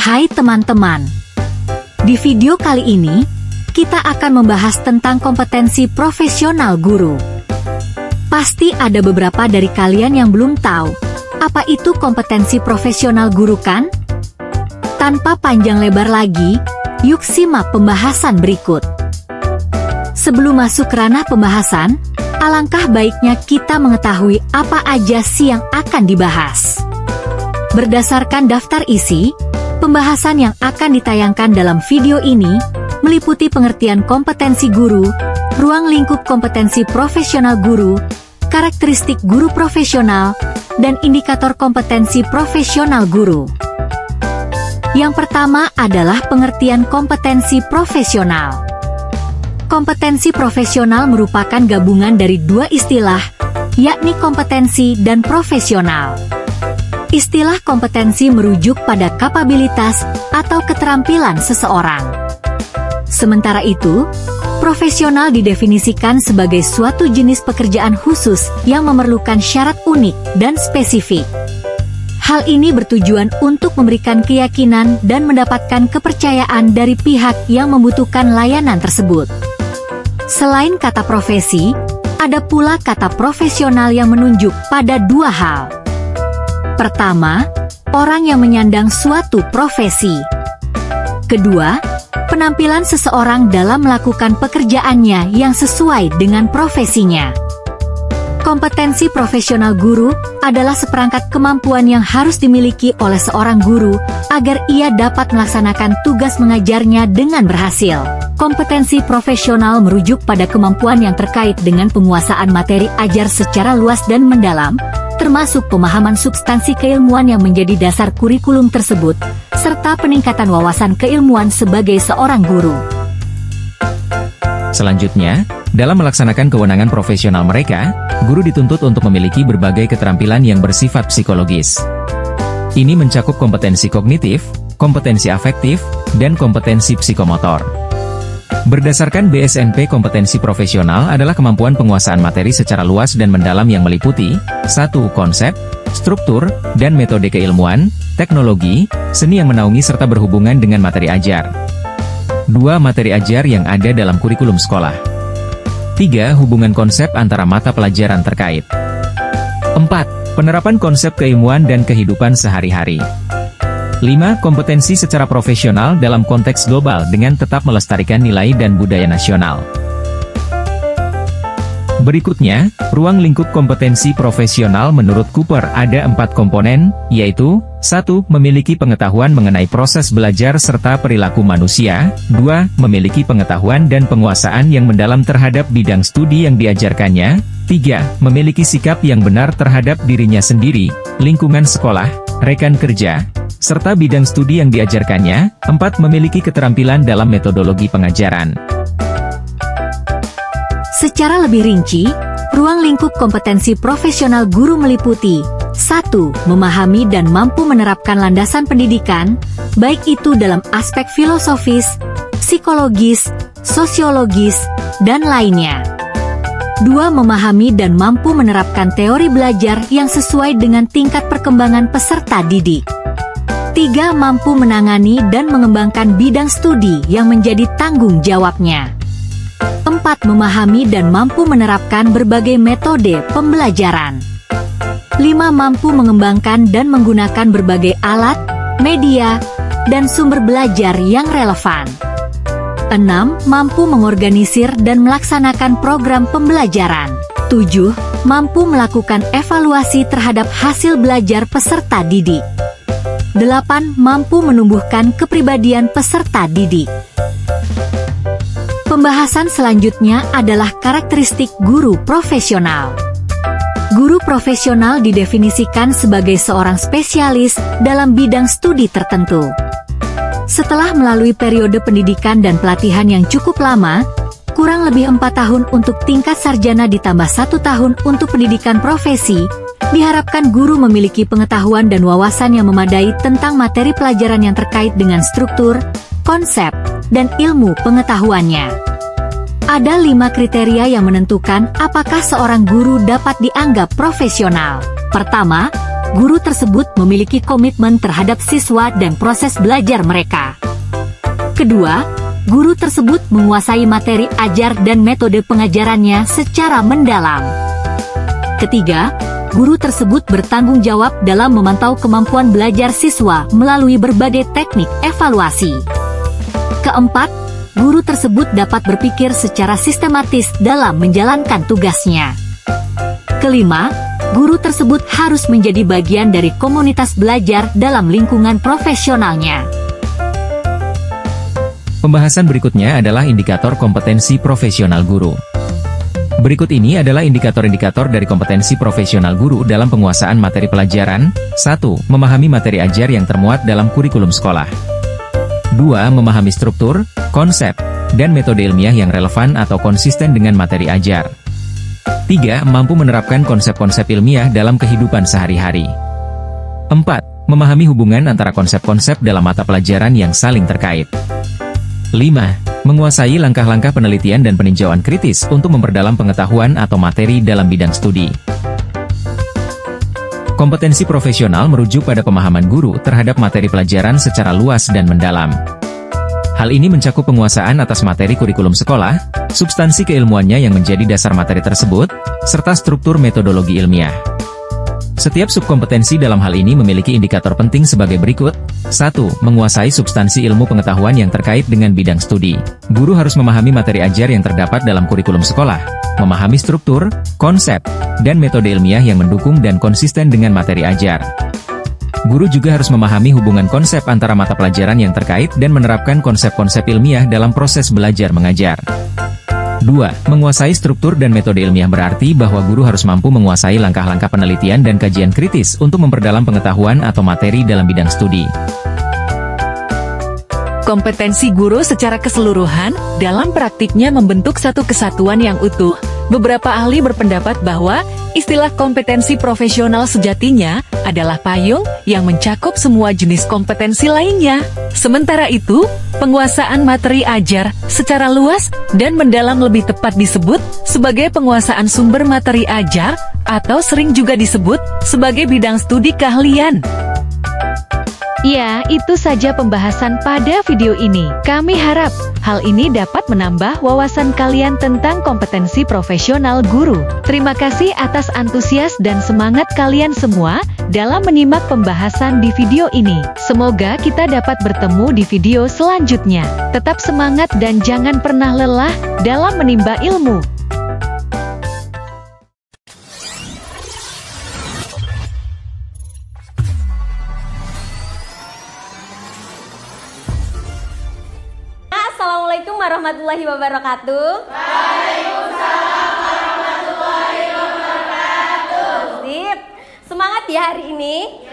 Hai teman-teman, di video kali ini, kita akan membahas tentang kompetensi profesional guru. Pasti ada beberapa dari kalian yang belum tahu, apa itu kompetensi profesional guru kan? Tanpa panjang lebar lagi, yuk simak pembahasan berikut. Sebelum masuk ke ranah pembahasan, alangkah baiknya kita mengetahui apa aja sih yang akan dibahas. Berdasarkan daftar isi, pembahasan yang akan ditayangkan dalam video ini meliputi pengertian kompetensi guru, ruang lingkup kompetensi profesional guru, karakteristik guru profesional, dan indikator kompetensi profesional guru. Yang pertama adalah pengertian kompetensi profesional. Kompetensi profesional merupakan gabungan dari dua istilah, yakni kompetensi dan profesional. Istilah kompetensi merujuk pada kapabilitas atau keterampilan seseorang. Sementara itu, profesional didefinisikan sebagai suatu jenis pekerjaan khusus yang memerlukan syarat unik dan spesifik. Hal ini bertujuan untuk memberikan keyakinan dan mendapatkan kepercayaan dari pihak yang membutuhkan layanan tersebut. Selain kata profesi, ada pula kata profesional yang menunjuk pada dua hal. Pertama, orang yang menyandang suatu profesi. Kedua, penampilan seseorang dalam melakukan pekerjaannya yang sesuai dengan profesinya. Kompetensi profesional guru adalah seperangkat kemampuan yang harus dimiliki oleh seorang guru agar ia dapat melaksanakan tugas mengajarnya dengan berhasil. Kompetensi profesional merujuk pada kemampuan yang terkait dengan penguasaan materi ajar secara luas dan mendalam, termasuk pemahaman substansi keilmuan yang menjadi dasar kurikulum tersebut, serta peningkatan wawasan keilmuan sebagai seorang guru. Selanjutnya, dalam melaksanakan kewenangan profesional mereka, guru dituntut untuk memiliki berbagai keterampilan yang bersifat psikologis. Ini mencakup kompetensi kognitif, kompetensi afektif, dan kompetensi psikomotor. Berdasarkan BSNP, kompetensi profesional adalah kemampuan penguasaan materi secara luas dan mendalam yang meliputi 1. Konsep, struktur, dan metode keilmuan, teknologi, seni yang menaungi serta berhubungan dengan materi ajar. 2. Materi ajar yang ada dalam kurikulum sekolah. 3. Hubungan konsep antara mata pelajaran terkait. 4. Penerapan konsep keilmuan dan kehidupan sehari-hari. 5. Kompetensi secara profesional dalam konteks global dengan tetap melestarikan nilai dan budaya nasional. Berikutnya, ruang lingkup kompetensi profesional menurut Cooper ada 4 komponen, yaitu 1. Memiliki pengetahuan mengenai proses belajar serta perilaku manusia. 2. Memiliki pengetahuan dan penguasaan yang mendalam terhadap bidang studi yang diajarkannya. 3. Memiliki sikap yang benar terhadap dirinya sendiri, lingkungan sekolah, rekan kerja, serta bidang studi yang diajarkannya. 4. Memiliki keterampilan dalam metodologi pengajaran. Secara lebih rinci, ruang lingkup kompetensi profesional guru meliputi 1. Memahami dan mampu menerapkan landasan pendidikan, baik itu dalam aspek filosofis, psikologis, sosiologis, dan lainnya. 2. Memahami dan mampu menerapkan teori belajar yang sesuai dengan tingkat perkembangan peserta didik. 3. Mampu menangani dan mengembangkan bidang studi yang menjadi tanggung jawabnya. 4. Memahami dan mampu menerapkan berbagai metode pembelajaran. 5. Mampu mengembangkan dan menggunakan berbagai alat, media, dan sumber belajar yang relevan. 6. Mampu mengorganisir dan melaksanakan program pembelajaran. 7. Mampu melakukan evaluasi terhadap hasil belajar peserta didik. 8. Mampu menumbuhkan kepribadian peserta didik. Pembahasan selanjutnya adalah karakteristik guru profesional. Guru profesional didefinisikan sebagai seorang spesialis dalam bidang studi tertentu. Setelah melalui periode pendidikan dan pelatihan yang cukup lama, kurang lebih 4 tahun untuk tingkat sarjana ditambah 1 tahun untuk pendidikan profesi, diharapkan guru memiliki pengetahuan dan wawasan yang memadai tentang materi pelajaran yang terkait dengan struktur, konsep, dan ilmu pengetahuannya. Ada 5 kriteria yang menentukan apakah seorang guru dapat dianggap profesional. Pertama, guru tersebut memiliki komitmen terhadap siswa dan proses belajar mereka. Kedua, guru tersebut menguasai materi ajar dan metode pengajarannya secara mendalam. Ketiga, guru tersebut bertanggung jawab dalam memantau kemampuan belajar siswa melalui berbagai teknik evaluasi. Keempat, guru tersebut dapat berpikir secara sistematis dalam menjalankan tugasnya. Kelima, guru tersebut harus menjadi bagian dari komunitas belajar dalam lingkungan profesionalnya. Pembahasan berikutnya adalah indikator kompetensi profesional guru. Berikut ini adalah indikator-indikator dari kompetensi profesional guru dalam penguasaan materi pelajaran. 1. Memahami materi ajar yang termuat dalam kurikulum sekolah. 2. Memahami struktur, konsep, dan metode ilmiah yang relevan atau konsisten dengan materi ajar. 3. Mampu menerapkan konsep-konsep ilmiah dalam kehidupan sehari-hari. 4. Memahami hubungan antara konsep-konsep dalam mata pelajaran yang saling terkait. 5. Menguasai langkah-langkah penelitian dan peninjauan kritis untuk memperdalam pengetahuan atau materi dalam bidang studi. Kompetensi profesional merujuk pada pemahaman guru terhadap materi pelajaran secara luas dan mendalam. Hal ini mencakup penguasaan atas materi kurikulum sekolah, substansi keilmuannya yang menjadi dasar materi tersebut, serta struktur metodologi ilmiah. Setiap subkompetensi dalam hal ini memiliki indikator penting sebagai berikut. 1. Menguasai substansi ilmu pengetahuan yang terkait dengan bidang studi. Guru harus memahami materi ajar yang terdapat dalam kurikulum sekolah, memahami struktur, konsep, dan metode ilmiah yang mendukung dan konsisten dengan materi ajar. Guru juga harus memahami hubungan konsep antara mata pelajaran yang terkait dan menerapkan konsep-konsep ilmiah dalam proses belajar mengajar. 2. Menguasai struktur dan metode ilmiah berarti bahwa guru harus mampu menguasai langkah-langkah penelitian dan kajian kritis untuk memperdalam pengetahuan atau materi dalam bidang studi. Kompetensi guru secara keseluruhan dalam praktiknya membentuk satu kesatuan yang utuh. Beberapa ahli berpendapat bahwa istilah kompetensi profesional sejatinya adalah payung yang mencakup semua jenis kompetensi lainnya. Sementara itu, penguasaan materi ajar secara luas dan mendalam lebih tepat disebut sebagai penguasaan sumber materi ajar atau sering juga disebut sebagai bidang studi keahlian. Ya, itu saja pembahasan pada video ini. Kami harap hal ini dapat menambah wawasan kalian tentang kompetensi profesional guru. Terima kasih atas antusias dan semangat kalian semua dalam menyimak pembahasan di video ini. Semoga kita dapat bertemu di video selanjutnya. Tetap semangat dan jangan pernah lelah dalam menimba ilmu. Assalamualaikum warahmatullahi wabarakatuh. Waalaikumsalam warahmatullahi wabarakatuh. Sip. Semangat ya hari ini.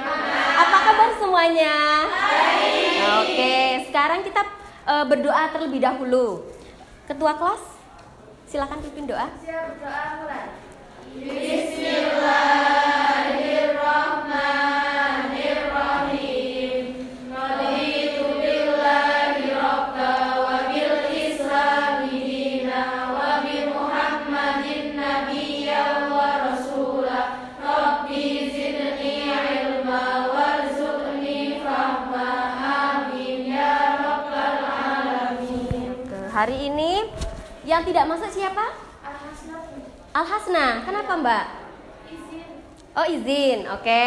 Apa kabar semuanya? Baik. Oke, sekarang kita berdoa terlebih dahulu. Ketua kelas, silakan pimpin doa. Siap, doa mulai. Bismillahirrahmanirrahim. Raditu billahi rabba wa bil islami dina wa bi Muhammadin nabiyya wa rasula. Rabbi zidni ilma warzuqni fahma. Amin ya rabbal alamin. Hari ini yang tidak masuk siapa? Al-Hasna. Kenapa Mbak? Izin. Oh izin, oke.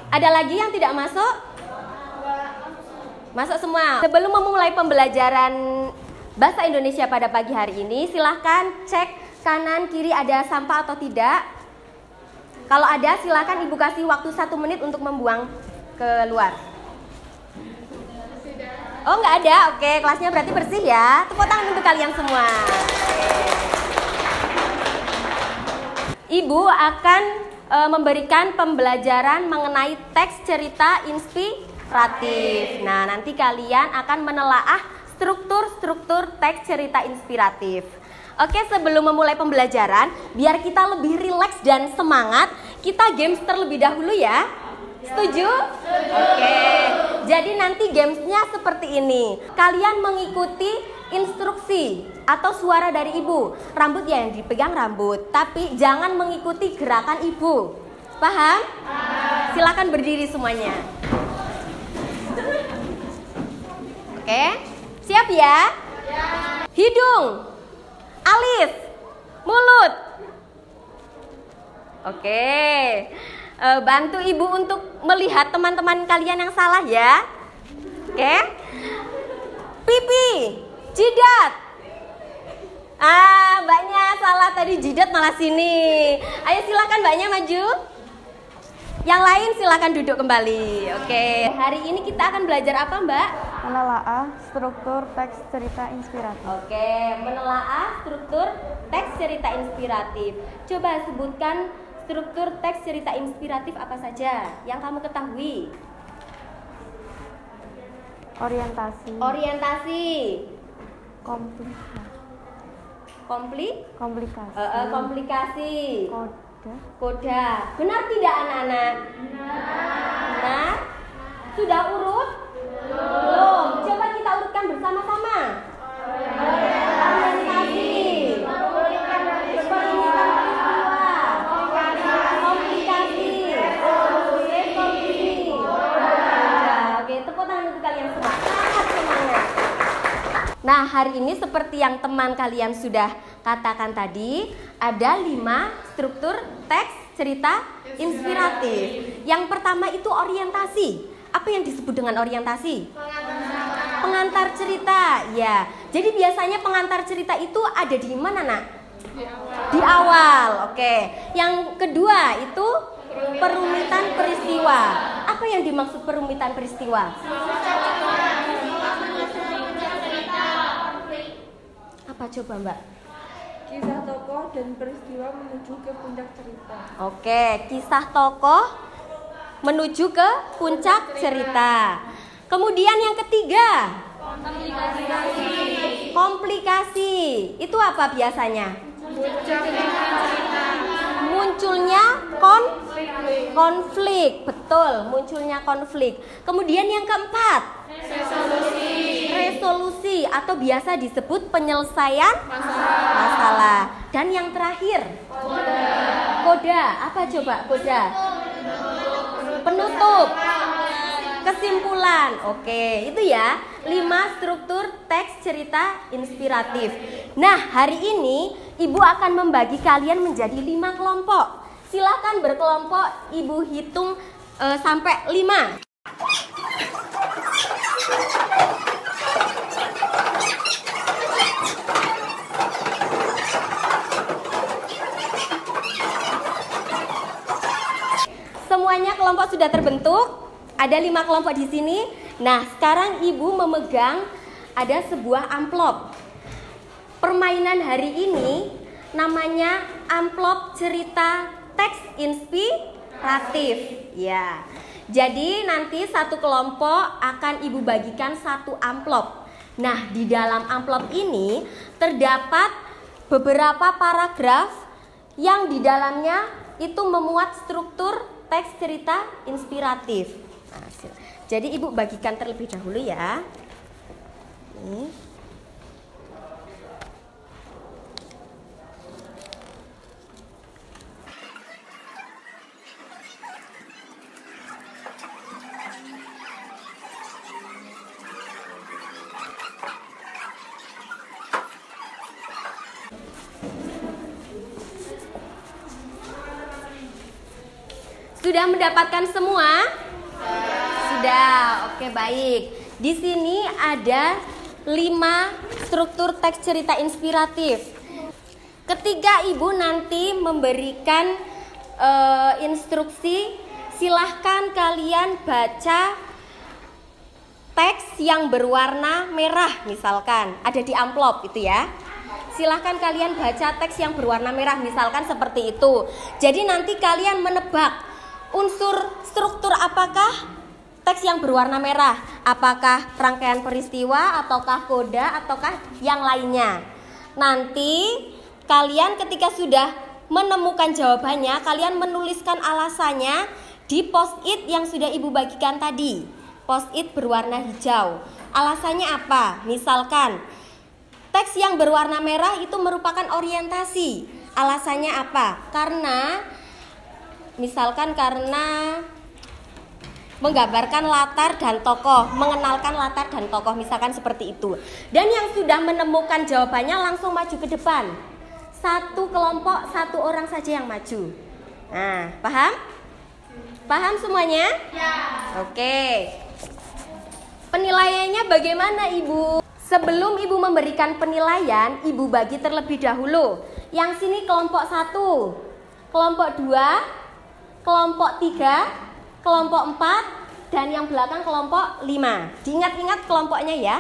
Ada lagi yang tidak masuk? Masuk semua. Sebelum memulai pembelajaran Bahasa Indonesia pada pagi hari ini, silahkan cek kanan kiri ada sampah atau tidak. Kalau ada, silahkan Ibu kasih waktu 1 menit untuk membuang keluar. Oh nggak ada, oke. Kelasnya berarti bersih ya. Tepuk tangan untuk kalian semua. Ibu akan memberikan pembelajaran mengenai teks cerita inspiratif. Nah, nanti kalian akan menelaah struktur-struktur teks cerita inspiratif. Oke, sebelum memulai pembelajaran, biar kita lebih rileks dan semangat, kita games terlebih dahulu ya. Setuju? Oke, jadi nanti gamesnya seperti ini. Kalian mengikuti instruksi atau suara dari ibu. Rambut ya yang dipegang rambut, tapi jangan mengikuti gerakan ibu. Paham? silakan berdiri semuanya. Oke, siap ya? Hidung, alis, mulut. Oke, bantu ibu untuk melihat teman-teman kalian yang salah ya. Oke, pipi, jidat. Mbaknya salah tadi, jidat malah sini. Ayo silakan mbaknya maju. Yang lain silakan duduk kembali. Oke, hari ini kita akan belajar apa mbak? Menelaah struktur teks cerita inspiratif. Oke, menelaah struktur teks cerita inspiratif. Coba sebutkan struktur teks cerita inspiratif apa saja yang kamu ketahui? Orientasi. Orientasi. Komplikasi. Koda. Benar tidak anak-anak? Benar. Sudah urut? Belum. Coba kita urutkan bersama-sama. Orientasi. Perumitan peristiwa. Komplikasi. Resolusi. Oke, tepuk tangan untuk kalian semua. Sangat semangat. Nah, hari ini seperti yang teman kalian sudah katakan tadi, ada 5 struktur teks cerita inspiratif. Yang pertama itu orientasi. Apa yang disebut dengan orientasi? Pengantar cerita. Ya. Jadi biasanya pengantar cerita itu ada di mana, Nak? Di awal. Oke. Yang kedua itu perumitan peristiwa. Apa yang dimaksud perumitan peristiwa? Apa coba, Mbak? Kisah tokoh dan peristiwa menuju ke puncak cerita. Oke, kisah tokoh menuju ke puncak cerita. Kemudian yang ketiga, komplikasi. Itu apa biasanya? Munculnya konflik. Betul, munculnya konflik. Kemudian yang keempat, resolusi atau biasa disebut penyelesaian masalah. Dan yang terakhir, koda. Apa coba koda? Penutup, kesimpulan. Oke, itu ya 5 struktur teks cerita inspiratif. Nah, hari ini ibu akan membagi kalian menjadi 5 kelompok. Silakan berkelompok, ibu hitung sampai 5. Semuanya kelompok sudah terbentuk. Ada 5 kelompok di sini. Nah, sekarang ibu memegang ada sebuah amplop. Permainan hari ini namanya amplop cerita teks inspiratif. Ya. Jadi nanti satu kelompok akan ibu bagikan satu amplop. Nah, di dalam amplop ini terdapat beberapa paragraf yang di dalamnya itu memuat struktur teks cerita inspiratif. Nah, jadi ibu bagikan terlebih dahulu ya. Nih. Sudah mendapatkan semua? Sudah. Oke, baik. Di sini ada 5 struktur teks cerita inspiratif. Ketika ibu nanti memberikan instruksi, silahkan kalian baca teks yang berwarna merah, misalkan ada di amplop itu ya. Silahkan kalian baca teks yang berwarna merah, misalkan seperti itu. Jadi nanti kalian menebak unsur struktur apakah teks yang berwarna merah, apakah rangkaian peristiwa, ataukah koda, ataukah yang lainnya. Nanti kalian ketika sudah menemukan jawabannya, kalian menuliskan alasannya di post-it yang sudah ibu bagikan tadi. Post-it berwarna hijau. Alasannya apa? Misalkan teks yang berwarna merah itu merupakan orientasi. Alasannya apa? Karena menggambarkan latar dan tokoh, mengenalkan latar dan tokoh, misalkan seperti itu. Dan yang sudah menemukan jawabannya langsung maju ke depan. Satu kelompok, satu orang saja yang maju. Nah, paham? Paham semuanya? Ya. Oke. Penilaiannya bagaimana, Ibu? Sebelum Ibu memberikan penilaian, Ibu bagi terlebih dahulu. Yang sini kelompok 1, kelompok 2, kelompok 3, kelompok 4, dan yang belakang kelompok 5. Diingat-ingat kelompoknya ya.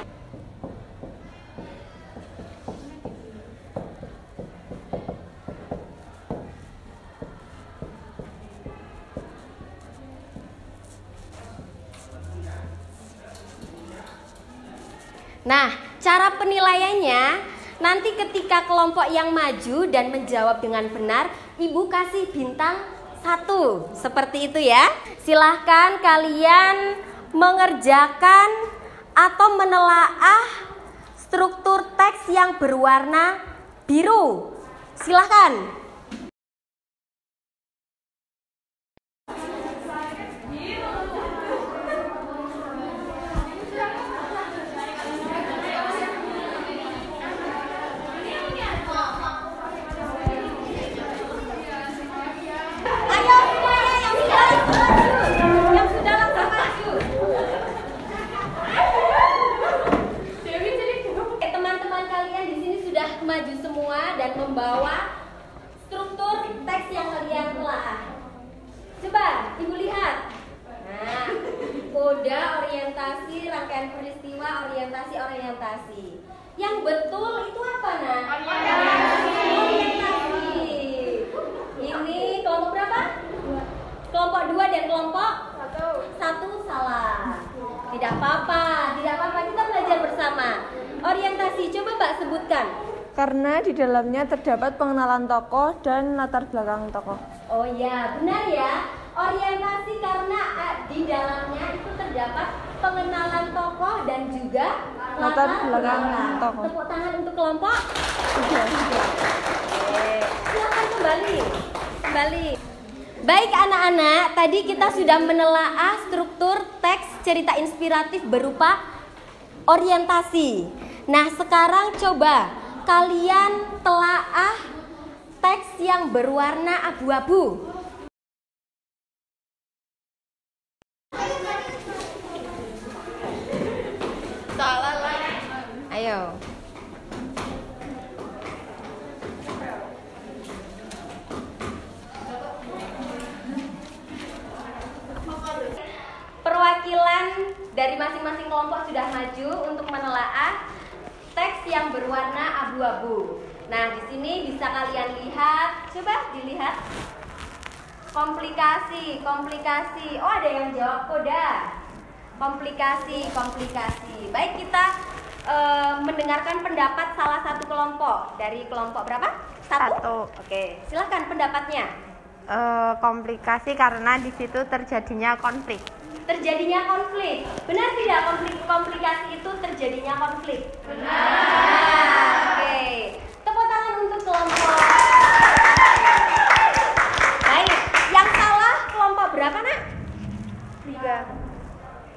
Nah, cara penilaiannya nanti ketika kelompok yang maju dan menjawab dengan benar, Ibu kasih bintang 1. Seperti itu ya. Silahkan kalian mengerjakan atau menelaah struktur teks yang berwarna biru. Silahkan. Maju semua dan membawa struktur teks yang kalian telah. Coba Ibu lihat. Nah, koda, orientasi, rangkaian peristiwa, orientasi. Yang betul itu apa, Nak? Orientasi. Ini kelompok berapa? Kelompok 2 dan kelompok 1 salah. Tidak apa-apa, kita belajar bersama. Orientasi, coba Mbak sebutkan. Karena di dalamnya terdapat pengenalan tokoh dan latar belakang tokoh. Oh ya, benar ya. Orientasi karena di dalamnya itu terdapat pengenalan tokoh dan juga latar belakang tokoh. Tepuk tangan untuk kelompok 3. Silakan kembali. Baik anak-anak, tadi kita sudah menelaah struktur teks cerita inspiratif berupa orientasi. Nah, sekarang coba kalian telaah teks yang berwarna abu-abu. Salah lagi. Ayo. Perwakilan dari masing-masing kelompok sudah maju untuk menelaah teks yang berwarna abu-abu. Nah, di sini bisa kalian lihat, coba dilihat. Komplikasi. Oh, ada yang jawab koda. Komplikasi. Baik, kita mendengarkan pendapat salah satu kelompok. Dari kelompok berapa? 1. Oke, silakan pendapatnya. Komplikasi karena di situ terjadinya konflik. Benar tidak komplikasi itu terjadinya konflik? Benar. Oke. Tepuk tangan untuk kelompok. Baik, yang salah kelompok berapa, Nak? 3.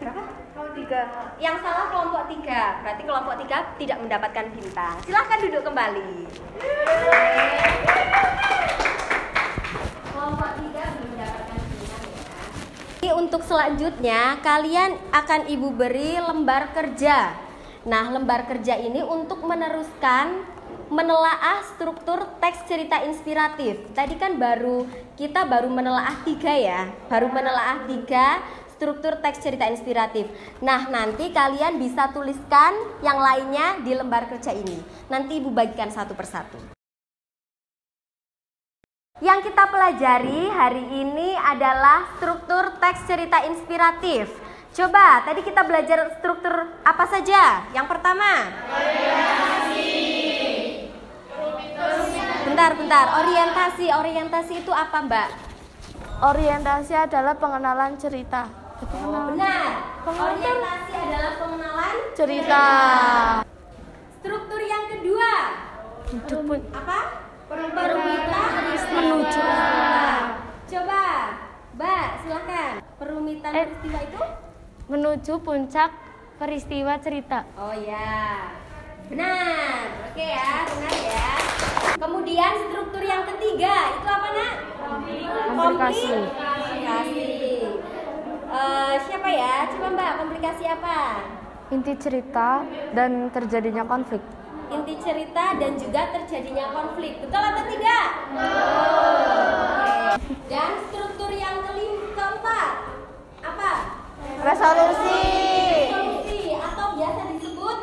Berapa? 3. Yang salah kelompok 3. Berarti kelompok 3 tidak mendapatkan bintang. Silahkan duduk kembali. Kelompok 3 belum mendapatkan bintang. Untuk selanjutnya kalian akan Ibu beri lembar kerja. Nah, lembar kerja ini untuk meneruskan menelaah struktur teks cerita inspiratif. Tadi kan kita baru menelaah 3 ya. Baru menelaah 3 struktur teks cerita inspiratif. Nah, nanti kalian bisa tuliskan yang lainnya di lembar kerja ini. Nanti Ibu bagikan satu persatu. Yang kita pelajari hari ini adalah struktur teks cerita inspiratif. Coba, tadi kita belajar struktur apa saja? Yang pertama, orientasi. Bentar, orientasi itu apa, Mbak? Orientasi adalah pengenalan cerita. Benar. Orientasi adalah pengenalan Cerita. Struktur yang kedua, apa? Perumita menuju. Coba, Mbak, silakan. kerumitan peristiwa itu? Menuju puncak peristiwa cerita. Oh ya, benar. Oke ya, benar ya. Kemudian struktur yang ketiga itu apa nak? Komplikasi. Siapa ya? Coba Mbak, komplikasi apa? Inti cerita dan terjadinya konflik. Inti cerita dan juga terjadinya konflik. Betul atau tidak? Dan struktur yang keempat apa? Resolusi. Resolusi atau biasa disebut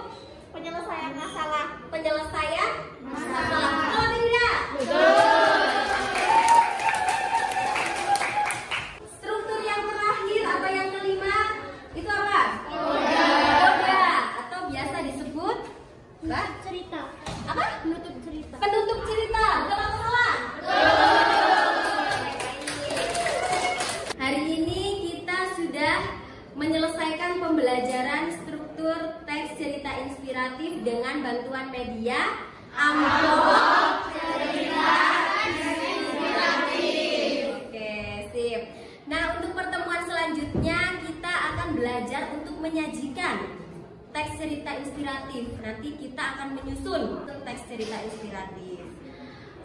penyelesaian masalah. Penyelesaian masalah. Betul atau tidak? Struktur yang terakhir atau yang kelima itu apa? Koda atau biasa disebut cerita. Apa? Penutup cerita. Penutup cerita. Betul atau salah? Hari ini kita sudah menyelesaikan pembelajaran struktur teks cerita inspiratif dengan bantuan media amplop cerita inspiratif. Oke, sip. Nah, untuk pertemuan selanjutnya kita akan belajar untuk menyajikan teks cerita inspiratif. Nanti kita akan menyusun untuk teks cerita inspiratif.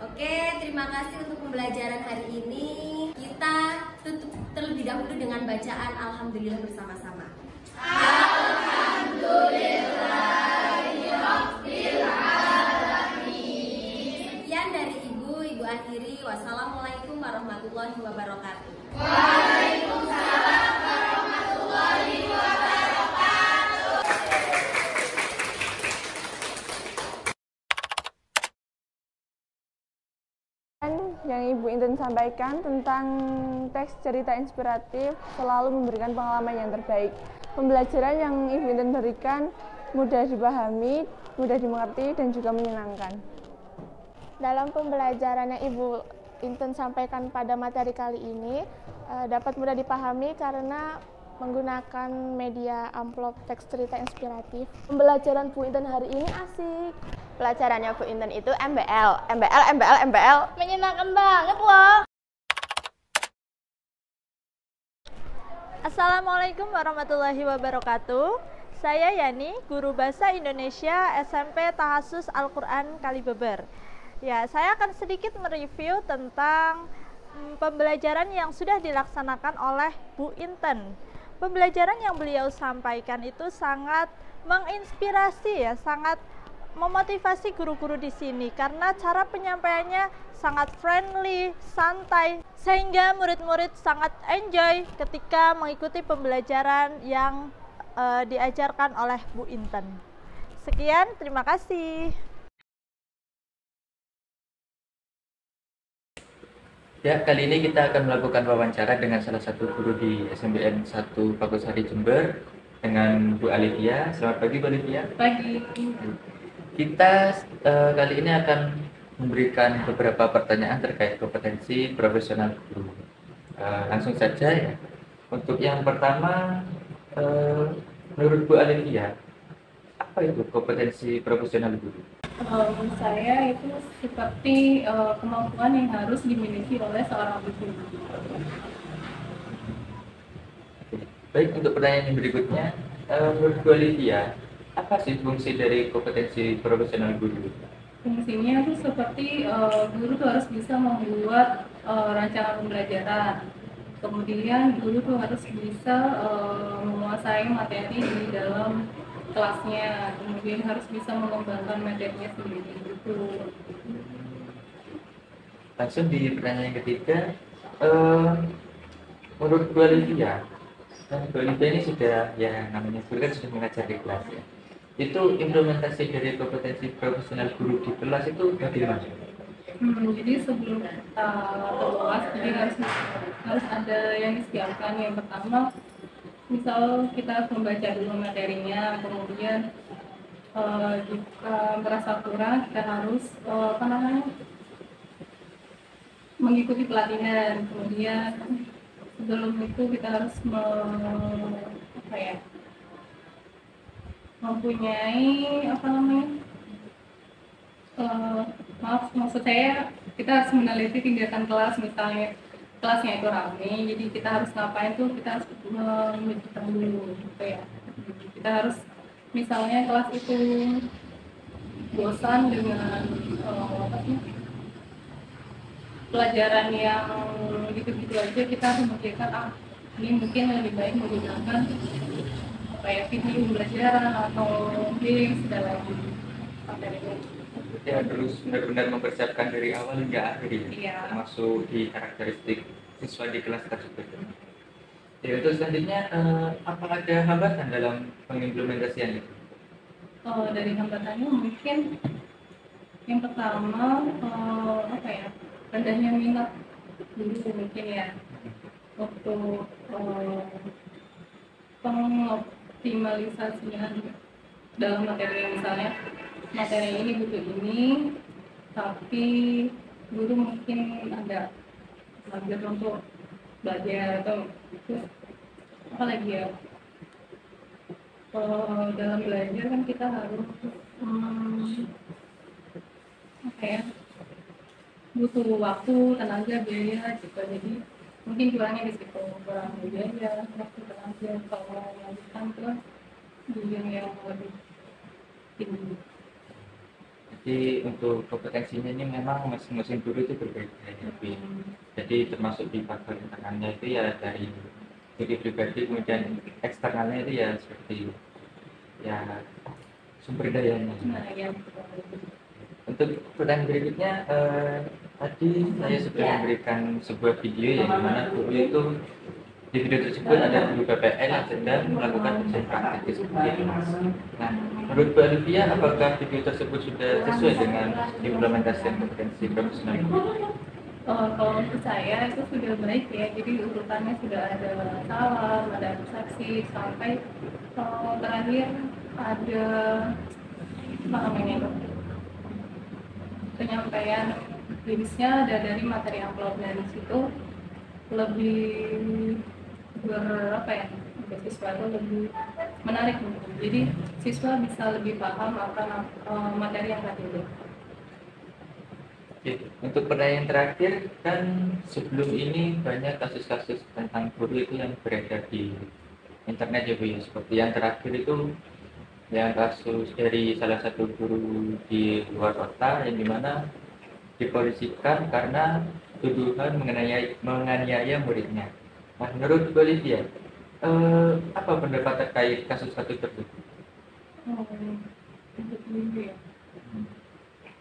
Oke, terima kasih untuk pembelajaran hari ini. Kita tutup terlebih dahulu dengan bacaan Alhamdulillah bersama-sama. Sekian dari Ibu akhiri. Wassalamualaikum warahmatullahi wabarakatuh. Yang Ibu Inten sampaikan tentang teks cerita inspiratif selalu memberikan pengalaman yang terbaik. Pembelajaran yang Ibu Inten berikan mudah dipahami, mudah dimengerti, dan juga menyenangkan. Dalam pembelajaran yang Ibu Inten sampaikan pada materi kali ini dapat mudah dipahami karena menggunakan media amplop teks cerita inspiratif. Pembelajaran Bu Inten hari ini asik. Pelajarannya Bu Inten itu MBL. Menyenangkan banget loh. Assalamualaikum warahmatullahi wabarakatuh. Saya Yani, guru Bahasa Indonesia SMP Tahasus Al-Quran Kalibeber. Ya, saya akan sedikit mereview tentang pembelajaran yang sudah dilaksanakan oleh Bu Inten. Pembelajaran yang beliau sampaikan itu sangat menginspirasi ya, sangat memotivasi guru-guru di sini karena cara penyampaiannya sangat friendly, santai, sehingga murid-murid sangat enjoy ketika mengikuti pembelajaran yang diajarkan oleh Bu Inten. Sekian, terima kasih. Ya, kali ini kita akan melakukan wawancara dengan salah satu guru di SMBN 1 Pagosari Jember dengan Bu Alivia. Selamat pagi Bu Alivia. Pagi. Kita kali ini akan memberikan beberapa pertanyaan terkait kompetensi profesional guru. Langsung saja ya. Untuk yang pertama, menurut Bu Alivia, apa itu kompetensi profesional guru? Menurut saya itu seperti kemampuan yang harus dimiliki oleh seorang guru. Baik, untuk pertanyaan yang berikutnya, menurut Bu Alivia, apa sih fungsi dari kompetensi profesional guru? Fungsinya itu seperti guru tuh harus bisa membuat rancangan pembelajaran. Kemudian guru tuh harus bisa menguasai materi di dalam kelasnya. Kemudian harus bisa mengembangkan materinya sendiri. Gitu. Langsung di pertanyaan yang ketiga, menurut Bu Alivia, Bu Alivia ini sudah ya namanya guru kan sudah mengajar di kelas ya. Itu implementasi dari kompetensi profesional guru di kelas itu bagaimana? Jadi sebelum kita kelas, jadi harus ada yang disiapkan. Yang pertama, misal kita membaca dulu materinya, kemudian jika merasa kurang, kita harus mengikuti pelatihan. Kemudian sebelum itu kita harus mempunyai maksud saya kita harus meneliti tindakan kelas, misalnya kelasnya itu rame, jadi kita harus ngapain tuh, kita harus memikirkan dulu gitu ya. Kita harus misalnya kelas itu bosan dengan pelajaran yang gitu-gitu aja, kita harus memikirkan ini mungkin lebih baik menggunakan kayak video pembelajaran atau games dan lain materinya. Ya harus benar-benar mempersiapkan dari awal hingga akhir ya, Iya. termasuk di karakteristik siswa di kelas tersebut. Ya, itu selanjutnya apakah ada hambatan dalam pengimplementasian itu? Dari hambatannya mungkin yang pertama rendahnya minat dulu mungkin ya untuk pengoptimalisasinya dalam materi, misalnya materi ini butuh ini tapi guru mungkin ada belajar untuk belajar atau apa lagi ya, dalam belajar kan kita harus butuh waktu, tenaga, biaya gitu, jadi mungkin kurangnya di situ, kurang biaya, waktu, tenaga, kalau melanjutkan ke jenjang yang lebih tinggi. Jadi untuk kompetensinya ini memang masing-masing guru itu berbeda ya. Jadi termasuk di faktor internalnya itu ya dari diri pribadi, kemudian eksternalnya itu ya seperti ya sumber dayanya. Untuk pertanyaan berikutnya, tadi saya sudah memberikan sebuah video yang dimana guru itu di video tersebut ada guru PPL yang sedang melakukan ujian praktik seperti itu. Nah, menurut Bu Olivia, apakah video tersebut sudah sesuai dengan implementasi kompetensi profesional? Kalau menurut saya itu sudah baik ya, jadi urutannya sudah ada salam, ada saksi, sampai terakhir ada penyampaian rilisnya ada dari materi amplop, dari situ lebih siswa itu lebih menarik, jadi siswa bisa lebih paham akan materi yang tadi itu. Untuk pertanyaan terakhir, kan sebelum ini banyak kasus-kasus tentang guru itu yang beredar di internet ya Bu ya, seperti yang terakhir itu yang kasus dari salah satu guru di luar kota yang dimana dipolisikan karena tuduhan menganiaya muridnya. Nah, menurut Bu Olivia, apa pendapat terkait kasus tersebut?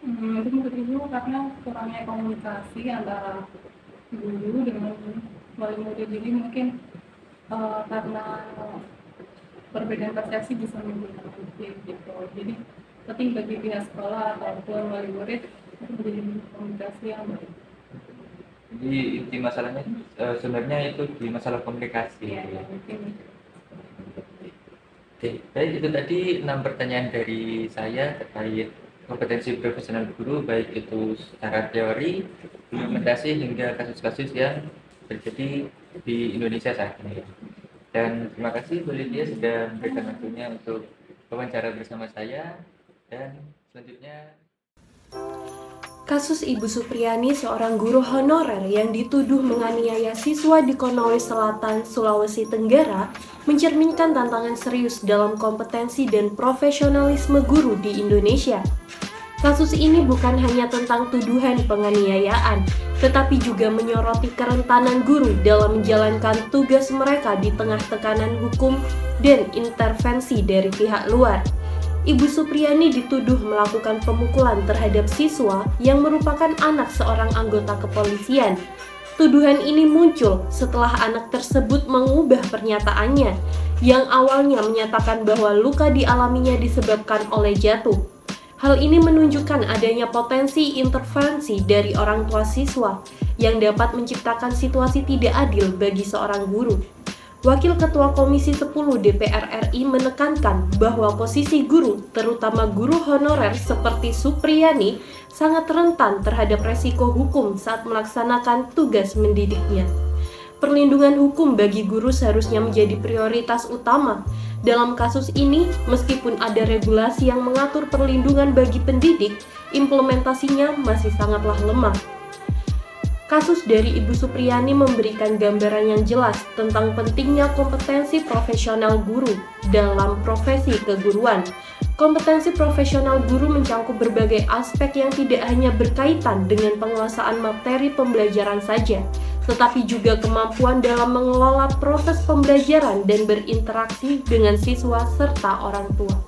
Itu menurut Ibu karena kurangnya komunikasi antara guru dengan wali murid, jadi mungkin karena perbedaan persepsi bisa menimbulkan konflik gitu. Jadi penting bagi pihak sekolah ataupun wali murid untuk menjadi komunikasi yang baik. Jadi inti masalahnya sebenarnya itu di masalah komunikasi. Ya, mungkin. Oke, baik, itu tadi 6 pertanyaan dari saya terkait kompetensi profesional guru, baik itu secara teori, implementasi hingga kasus-kasus yang terjadi di Indonesia saat ini. Dan terima kasih Bu Olivia sudah memberikan waktunya untuk wawancara bersama saya. Dan selanjutnya, kasus Ibu Supriyani, seorang guru honorer yang dituduh menganiaya siswa di Konawe Selatan, Sulawesi Tenggara, mencerminkan tantangan serius dalam kompetensi dan profesionalisme guru di Indonesia. Kasus ini bukan hanya tentang tuduhan penganiayaan, tetapi juga menyoroti kerentanan guru dalam menjalankan tugas mereka di tengah tekanan hukum dan intervensi dari pihak luar. Ibu Supriyani dituduh melakukan pemukulan terhadap siswa yang merupakan anak seorang anggota kepolisian. Tuduhan ini muncul setelah anak tersebut mengubah pernyataannya, yang awalnya menyatakan bahwa luka dialaminya disebabkan oleh jatuh. Hal ini menunjukkan adanya potensi intervensi dari orang tua siswa yang dapat menciptakan situasi tidak adil bagi seorang guru. Wakil Ketua Komisi 10 DPR RI menekankan bahwa posisi guru, terutama guru honorer seperti Supriyani, sangat rentan terhadap resiko hukum saat melaksanakan tugas mendidiknya. Perlindungan hukum bagi guru seharusnya menjadi prioritas utama. Dalam kasus ini, meskipun ada regulasi yang mengatur perlindungan bagi pendidik, implementasinya masih sangatlah lemah. Kasus dari Ibu Supriyani memberikan gambaran yang jelas tentang pentingnya kompetensi profesional guru dalam profesi keguruan. Kompetensi profesional guru mencakup berbagai aspek yang tidak hanya berkaitan dengan penguasaan materi pembelajaran saja, tetapi juga kemampuan dalam mengelola proses pembelajaran dan berinteraksi dengan siswa serta orang tua.